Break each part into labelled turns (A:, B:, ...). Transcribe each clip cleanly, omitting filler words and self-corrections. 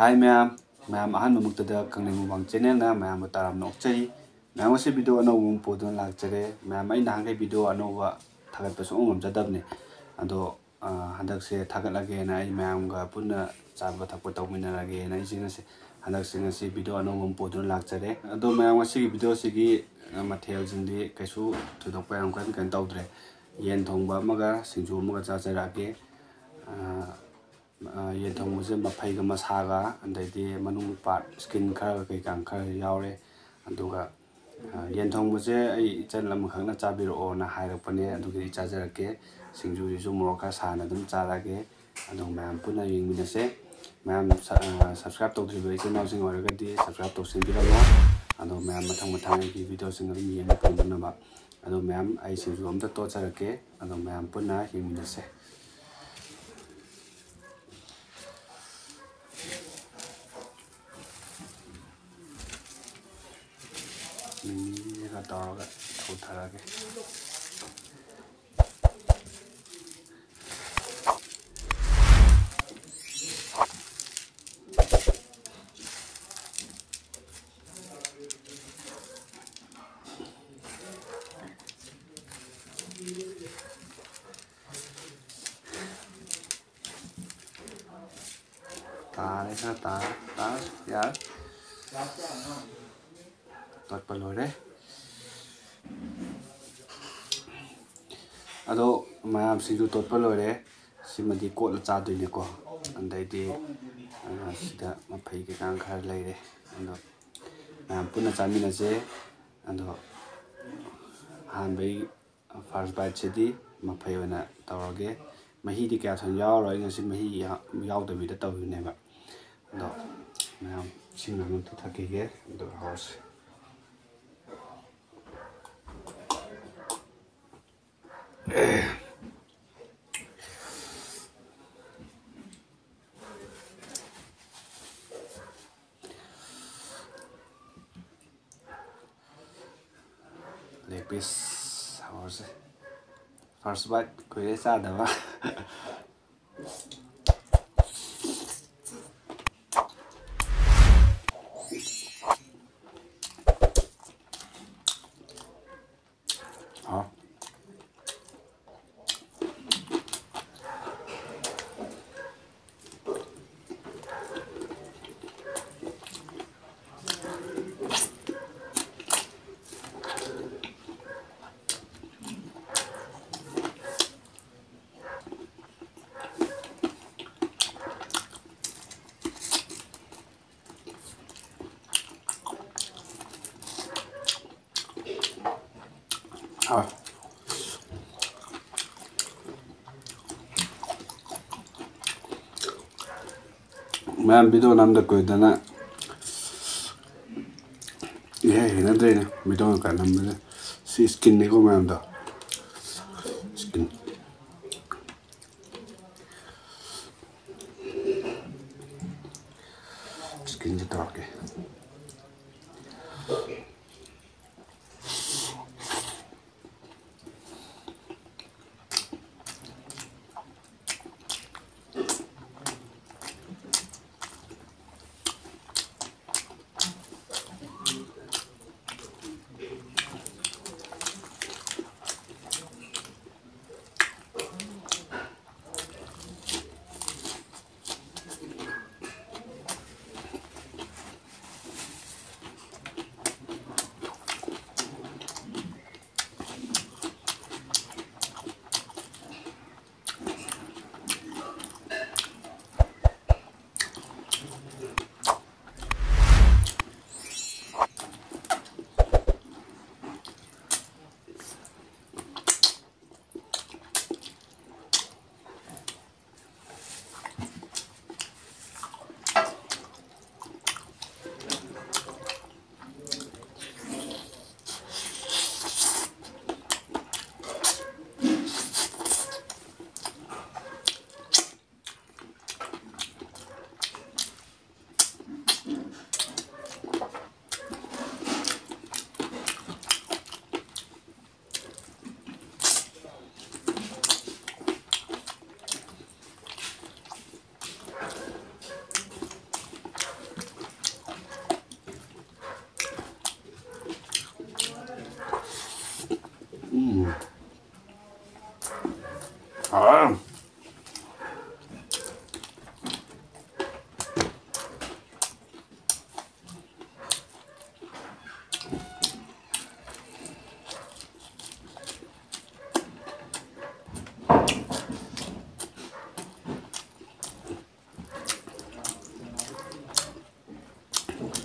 A: Hi ma'am ahan muktada kangnai mubang channel na ma'am taram nok chai ma'am wasi video ano podon lak chare ma'am ai nang kai video ano wa thagat pa song ngam jadab ne ado handak se thagat lage na ai ma'am ga punna chaba thakpa tawmina lage na ising se handak se video ano podon lak chare ado ma'am wasi video sigi mathel jindi kaisu thudok pa am kan tawdre yen thongba maga singju maga cha charage yen thong muse mafai ga masaga andai manung part skin khara kai kang khara yaure aduga yen thong muse ai chan lam khangna chabiro na hairapane adugi chajarake singju ju moroka sana dum charage adu ma'am puna yingminase ma'am subscribe tawdriba channel sing oragadi subscribe tawsinbiramo adu ma'am mathang gi video sing ri yen pondana adu ma'am ai singju amta to charake adu ma'am puna yingminase Taruh putar lagi. Taruh ya. Tot pelur deh. Ado ma'am singju tot pelore simadi kot la cha doine ko andai di sida mafai ke kang khar leire ando ma'am puna chamina se ando han bai first bite chedi mafai ona tawage mahi di kya thon yaw roi ngasi mahi yaw da bi da tawine ba ando ma'am singna mun thake ge ando house leg piece house first bite koi sa da ba ma'am video namda ko dana hina dre video ka namda si skin ne ko ma'am da skin je dark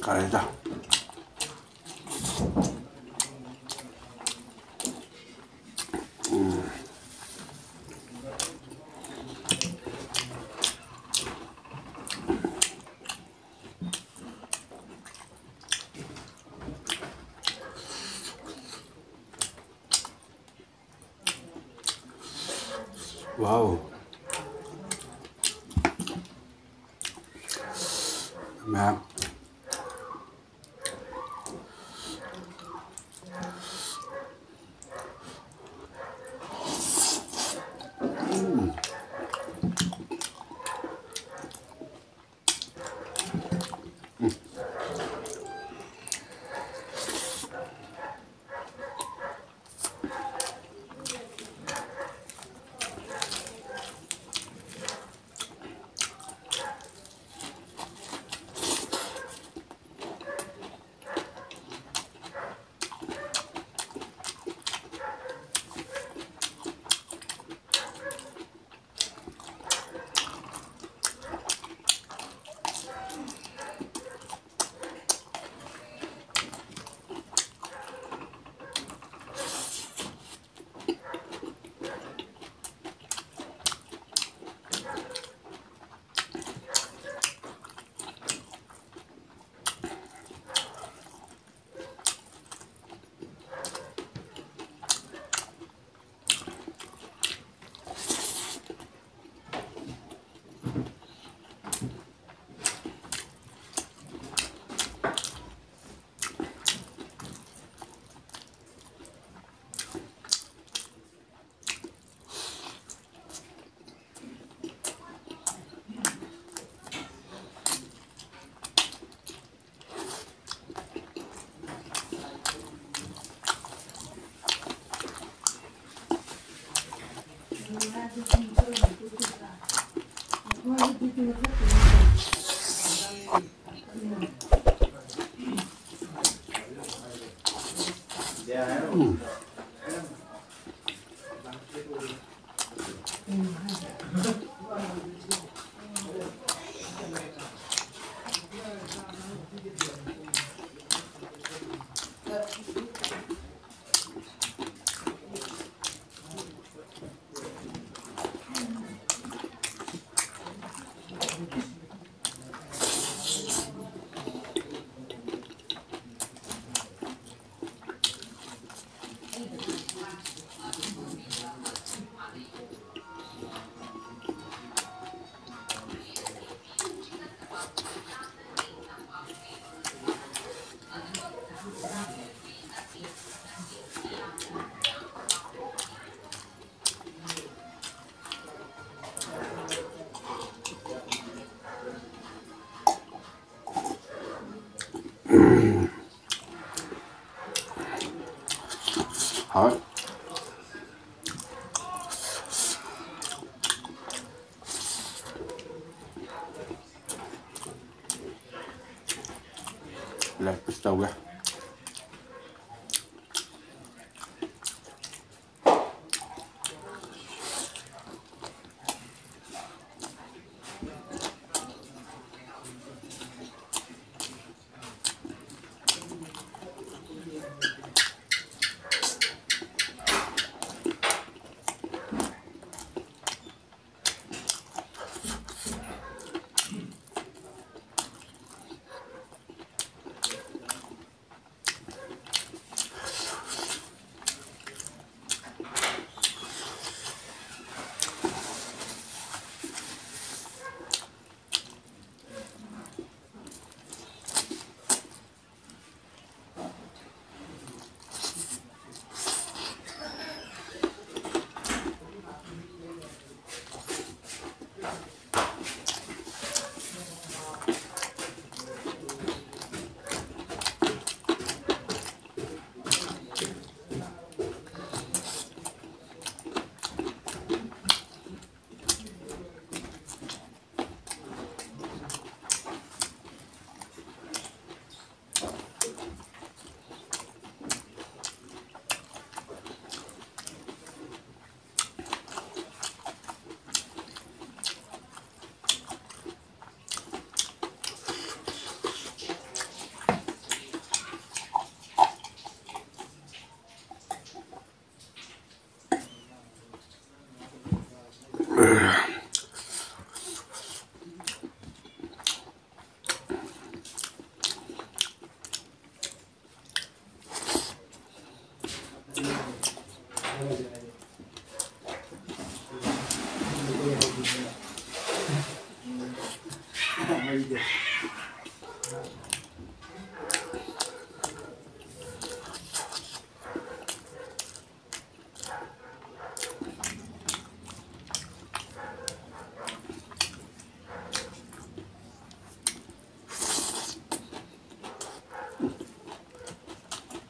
A: 가래다. 와우. Mẹ. Hả? Lại bắt đầu ra.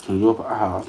A: Sungguh Pak.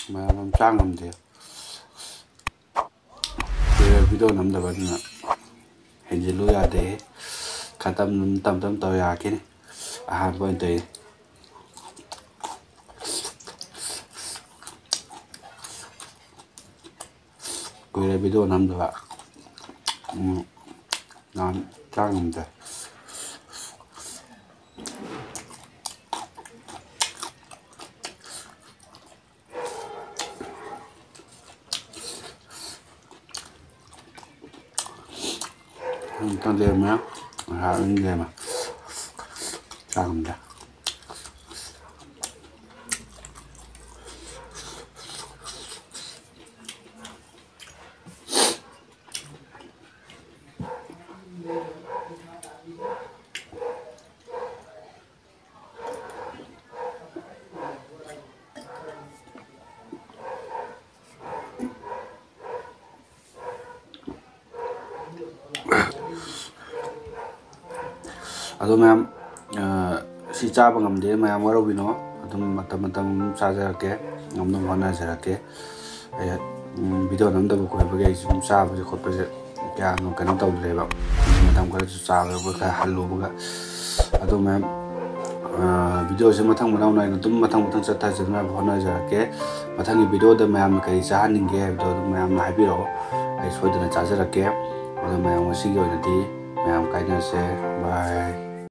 A: ꯃꯌꯥꯝ ꯆꯥꯡ ꯉꯝꯗꯦ video ꯅꯝꯗꯕꯅꯤꯅ ꯍꯦꯟꯖꯤꯜꯂꯨ ꯌꯥꯗꯦ ꯈꯔ ꯇꯝ ꯇꯧ ꯌꯥꯈꯤꯅꯤ ꯑꯍꯥꯟꯕ ꯑꯣꯏꯅ ꯇꯧꯏ ꯀꯨꯏꯔꯦ ꯚꯤꯗꯤꯑꯣ ꯅꯝꯗꯕ ꯅꯍꯥꯟ ꯆꯥꯡ ꯉꯝꯗꯦ Con đêm á, hạ đến đêm à, sao Aduh ma'am, si chaba ngamde ma'am warobino adum matam chajarake ngamdum honajarake video namdabu koibage sum chabaje khotpaje kya no kana tawleba matam khara chu chababu kha hallubuga aduh ma'am video se mathang manau nai dum mathang chatta jena honajarake mathangi video da ma'am kai chahaninge video ma'am na habiro ai soidana chajarake aduh ma'am wasigi oinadi ma'am kainase bye.